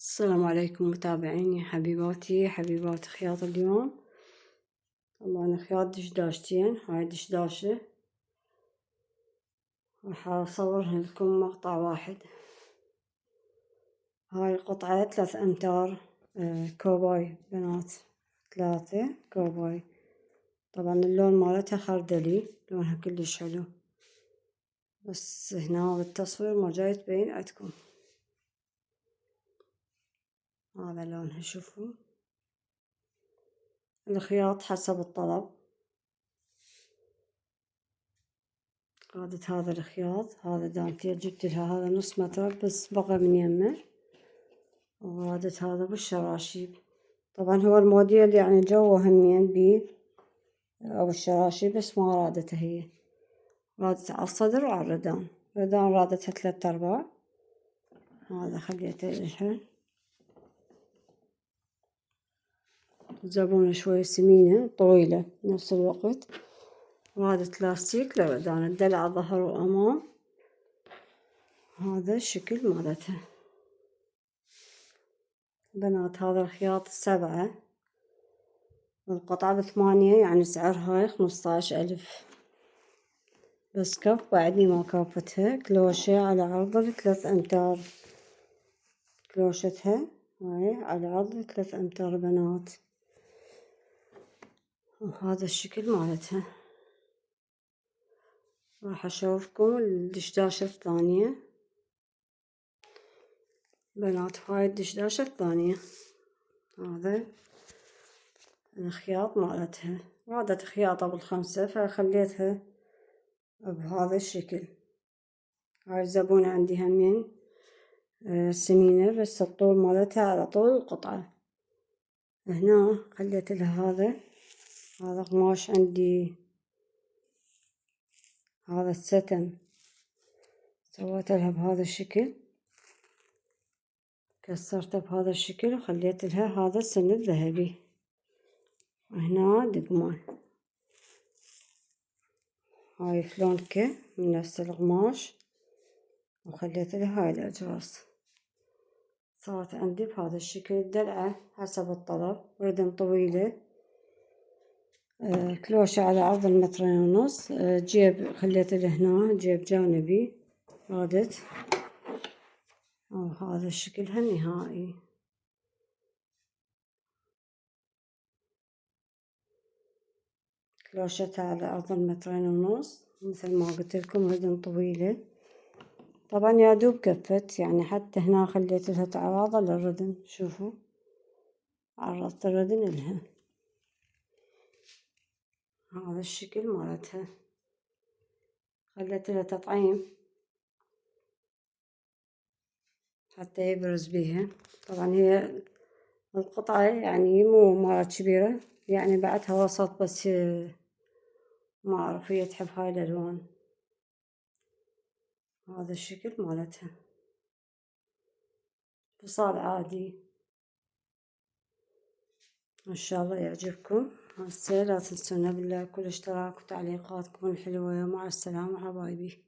السلام عليكم متابعيني حبيباتي خياط اليوم. طبعا خياط دشداشتين، هاي دشداشة راح اصور لكم مقطع واحد. هاي قطعة 3 امتار كوباي بنات، 3 كوباي. طبعا اللون مالتها خردلي، لونها كلش حلو، بس هنا بالتصوير ما جاي تبين عندكم. هذا لونها، شوفوا الخياط حسب الطلب. قادت هذا الخياط، هذا دانتيل جبت لها هذا نص متر بس بقى من يمه، وقادت هذا بالشراشيب. طبعا هو الموديل يعني جوه همين بيه او الشراشيب، بس ما رادته هي، رادت على الصدر وعلى الردان. الردان رادتها 3/4. هذا خليته الحين زبونة شوي سمينة طويلة بنفس الوقت. وهذا لاستيك للردان، الدلع ظهر وامام. هذا الشكل مالتها بنات. هذا الخياط 7 والقطعة ب8، يعني سعر هاي 15,000. بس كف بعدني ما كافتها. كلوشة على عرض 3 امتار، كلوشتها هاي على عرض 3 امتار بنات. وهذا الشكل مالتها. راح اشوفكم الدشداشة الثانية بنات. هاي الدشداشة الثانية، هذا الخياط مالتها. رادت خياطة بال5 فخليتها بهذا الشكل. هاي الزبونة عندي همين سمينة، بس الطول مالتها على طول القطعة. هنا خليت لها هذا قماش عندي، هذا الستن، سويت لها بهذا الشكل، كسرته بهذا الشكل وخليت لها هذا السن الذهبي. وهنا دقمان، هاي فلونكة من نفس القماش، وخليت لها هاي الأجراس. صارت عندي بهذا الشكل. الدلعة حسب الطلب، ردن طويلة، كلوشة على عرض 2.5 متر. جيب خليت له هنا جيب جانبي رادت. وهذا الشكلها النهائي. كلوشتها على عرض 2.5 متر، مثل ما قلت لكم ردن طويلة. طبعا يا دوب كفت، يعني حتى هنا خليت لها تعراضة للردن. شوفوا عرضت الردن لها. هذا الشكل مالتها. خليت لها تطعيم حتى يبرز بيها. طبعا هي القطعة يعني مو مرة كبيرة، يعني بعدها وسط، بس ما أعرف هي تحب هاي الألوان. هذا الشكل مالتها، فصال عادي. إن شاء الله يعجبكم. هسه لا تنسونا بالله كل اشتراك وتعليقاتكم الحلوة. مع السلامة حبايبي.